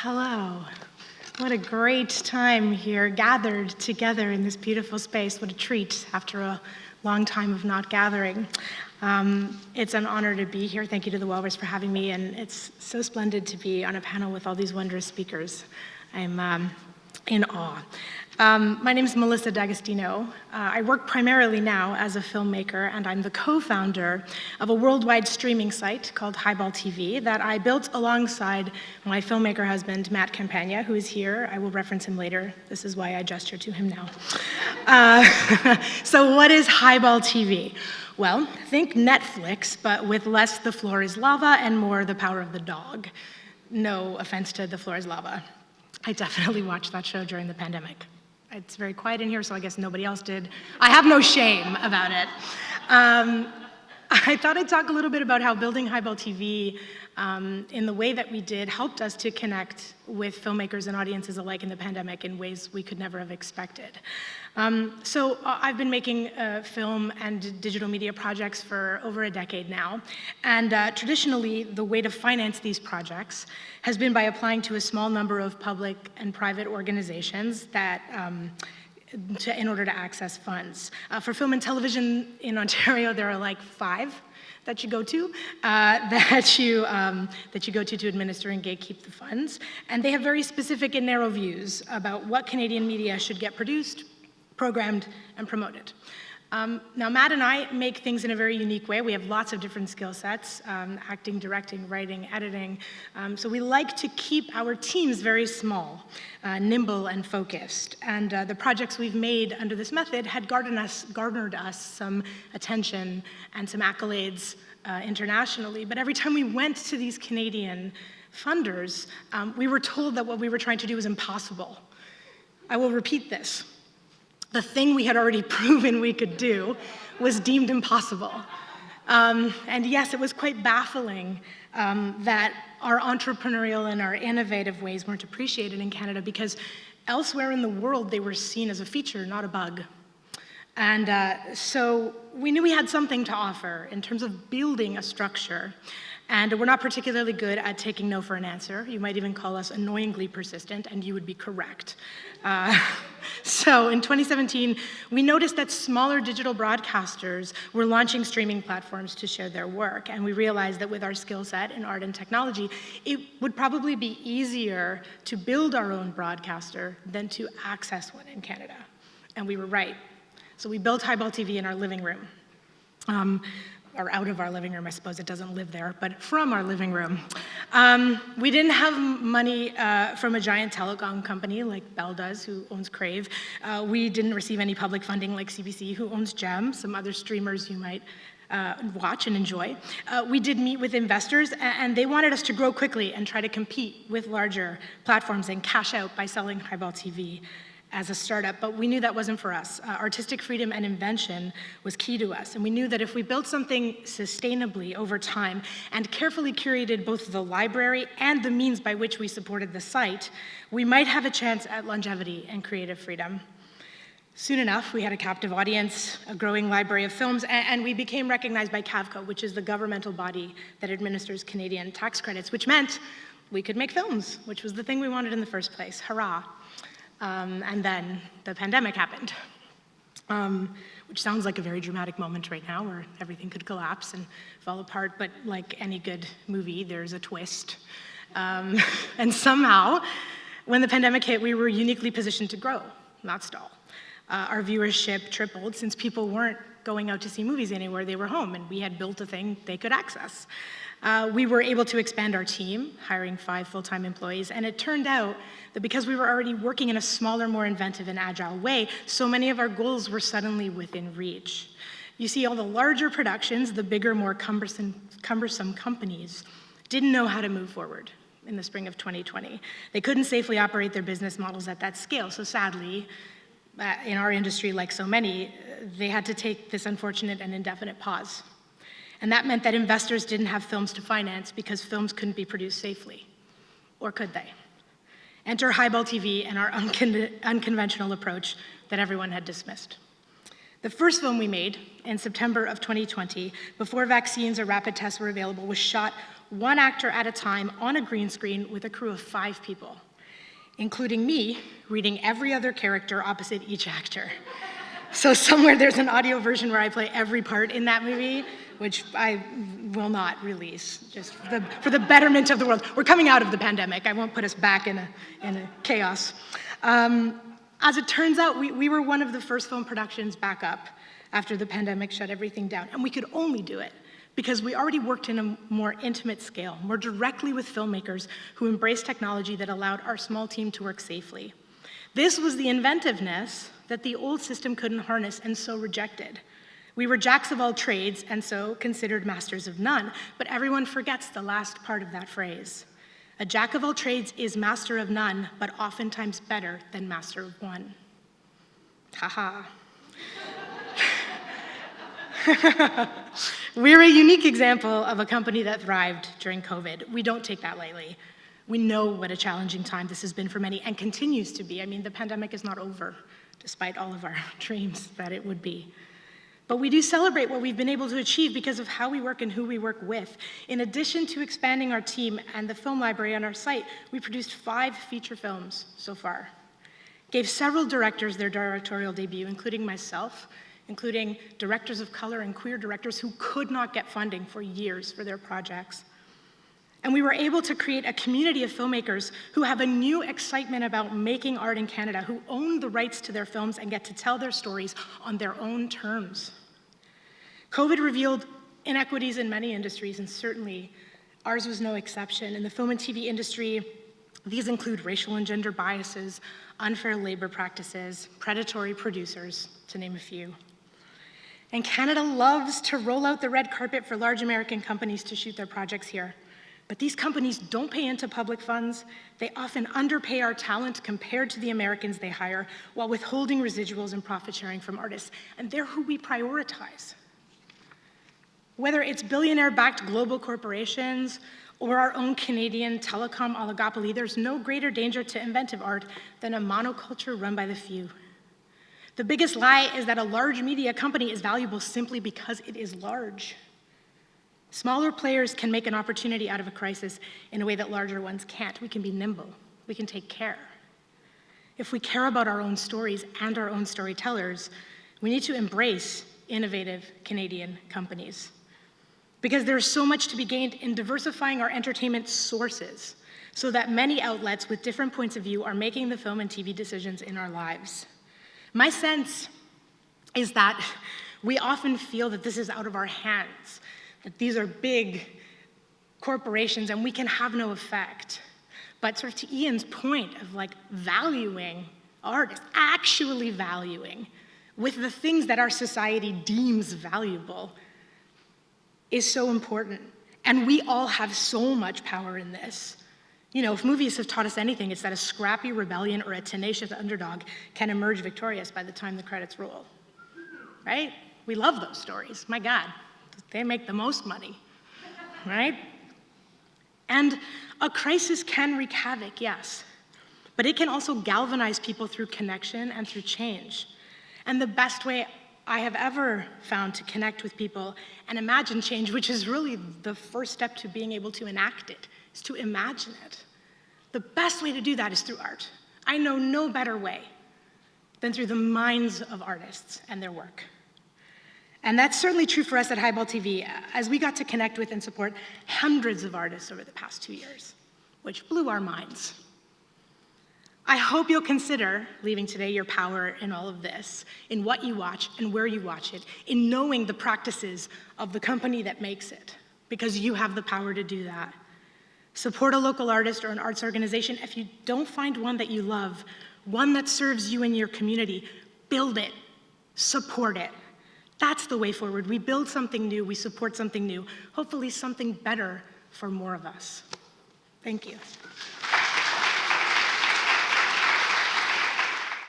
Hello. What a great time here, gathered together in this beautiful space. What a treat after a long time of not gathering. It's an honor to be here. Thank you to the Walrus for having me, and it's so splendid to be on a panel with all these wondrous speakers. I'm in awe. My name is Melissa D'Agostino. I work primarily now as a filmmaker, and I'm the co-founder of a worldwide streaming site called HighballTV that I built alongside my filmmaker husband, Matt Campagna, who is here. I will reference him later. This is why I gesture to him now. So what is HighballTV? Well, think Netflix, but with less The Floor is Lava and more The Power of the Dog. No offense to The Floor is Lava. I definitely watched that show during the pandemic. It's very quiet in here, so I guess nobody else did. I have no shame about it. I thought I'd talk a little bit about how building HighballTV in the way that we did helped us to connect with filmmakers and audiences alike in the pandemic in ways we could never have expected. So I've been making film and digital media projects for over a decade now, and traditionally the way to finance these projects has been by applying to a small number of public and private organizations that in order to access funds. For film and television in Ontario, there are like 5 that you go to, that you go to administer and gatekeep the funds. And they have very specific and narrow views about what Canadian media should get produced, programmed, and promoted. Now, Matt and I make things in a very unique way. We have lots of different skill sets, acting, directing, writing, editing. So we like to keep our teams very small, nimble, and focused. And the projects we've made under this method had garnered us some attention and some accolades internationally. But every time we went to these Canadian funders, we were told that what we were trying to do was impossible. I will repeat this. The thing we had already proven we could do was deemed impossible. And yes, it was quite baffling that our entrepreneurial and our innovative ways weren't appreciated in Canada, because elsewhere in the world they were seen as a feature, not a bug. And so we knew we had something to offer in terms of building a structure. And we're not particularly good at taking no for an answer. You might even call us annoyingly persistent, and you would be correct. So in 2017, we noticed that smaller digital broadcasters were launching streaming platforms to share their work, and we realized that with our skill set in art and technology, it would probably be easier to build our own broadcaster than to access one in Canada. And we were right. So we built HighballTV in our living room. Or out of our living room, I suppose it doesn't live there, but from our living room. We didn't have money from a giant telecom company like Bell does, who owns Crave. We didn't receive any public funding like CBC, who owns Gem, some other streamers you might watch and enjoy. We did meet with investors, and they wanted us to grow quickly and try to compete with larger platforms and cash out by selling HighballTV as a startup, but we knew that wasn't for us. Artistic freedom and invention was key to us, and we knew that if we built something sustainably over time and carefully curated both the library and the means by which we supported the site, we might have a chance at longevity and creative freedom. Soon enough, we had a captive audience, a growing library of films, and we became recognized by CAVCO, which is the governmental body that administers Canadian tax credits, which meant we could make films, which was the thing we wanted in the first place. Hurrah. And then the pandemic happened, which sounds like a very dramatic moment right now where everything could collapse and fall apart, but like any good movie, there's a twist. And somehow, when the pandemic hit, we were uniquely positioned to grow, not stall. Our viewership tripled since people weren't going out to see movies anywhere, they were home, and we had built a thing they could access. We were able to expand our team, hiring 5 full-time employees, and it turned out that because we were already working in a smaller, more inventive and agile way, so many of our goals were suddenly within reach. You see, all the larger productions, the bigger, more cumbersome companies, didn't know how to move forward in the spring of 2020. They couldn't safely operate their business models at that scale, so sadly, in our industry, like so many, they had to take this unfortunate and indefinite pause. And that meant that investors didn't have films to finance because films couldn't be produced safely. Or could they? Enter HighballTV and our unconventional approach that everyone had dismissed. The first film we made in September of 2020, before vaccines or rapid tests were available, was shot one actor at a time on a green screen with a crew of 5 people, including me reading every other character opposite each actor. So somewhere there's an audio version where I play every part in that movie, which I will not release, just for the betterment of the world. We're coming out of the pandemic. I won't put us back in a chaos. As it turns out, we were one of the first film productions back up after the pandemic shut everything down. And we could only do it because we already worked in a more intimate scale, more directly with filmmakers who embraced technology that allowed our small team to work safely. This was the inventiveness that the old system couldn't harness and so rejected. We were jacks of all trades and so considered masters of none, but everyone forgets the last part of that phrase. A jack of all trades is master of none, but oftentimes better than master of one. Ha-ha. We're a unique example of a company that thrived during COVID. We don't take that lightly. We know what a challenging time this has been for many and continues to be. I mean, the pandemic is not over, despite all of our dreams that it would be. But we do celebrate what we've been able to achieve because of how we work and who we work with. In addition to expanding our team and the film library on our site, we produced 5 feature films so far. Gave several directors their directorial debut, including myself, including directors of color and queer directors who could not get funding for years for their projects. And we were able to create a community of filmmakers who have a new excitement about making art in Canada, who own the rights to their films and get to tell their stories on their own terms. COVID revealed inequities in many industries, and certainly ours was no exception. In the film and TV industry, these include racial and gender biases, unfair labor practices, predatory producers, to name a few. And Canada loves to roll out the red carpet for large American companies to shoot their projects here. But these companies don't pay into public funds. They often underpay our talent compared to the Americans they hire, while withholding residuals and profit sharing from artists. And they're who we prioritize. Whether it's billionaire-backed global corporations or our own Canadian telecom oligopoly, there's no greater danger to inventive art than a monoculture run by the few. The biggest lie is that a large media company is valuable simply because it is large. Smaller players can make an opportunity out of a crisis in a way that larger ones can't. We can be nimble. We can take care. If we care about our own stories and our own storytellers, we need to embrace innovative Canadian companies. Because there's so much to be gained in diversifying our entertainment sources so that many outlets with different points of view are making the film and TV decisions in our lives. My sense is that we often feel that this is out of our hands, that these are big corporations and we can have no effect. But sort of to Ian's point of like valuing art, actually valuing with the things that our society deems valuable is so important. And we all have so much power in this. You know, if movies have taught us anything, it's that a scrappy rebellion or a tenacious underdog can emerge victorious by the time the credits roll, right? We love those stories, my God. They make the most money, right? And a crisis can wreak havoc, yes, but it can also galvanize people through connection and through change. And the best way I have ever found to connect with people and imagine change, which is really the first step to being able to enact it, is to imagine it. The best way to do that is through art. I know no better way than through the minds of artists and their work. And that's certainly true for us at HighballTV, as we got to connect with and support hundreds of artists over the past 2 years, which blew our minds. I hope you'll consider leaving today your power in all of this, in what you watch and where you watch it, in knowing the practices of the company that makes it, because you have the power to do that. Support a local artist or an arts organization. If you don't find one that you love, one that serves you and your community, build it, support it. That's the way forward. We build something new, we support something new, hopefully something better for more of us. Thank you.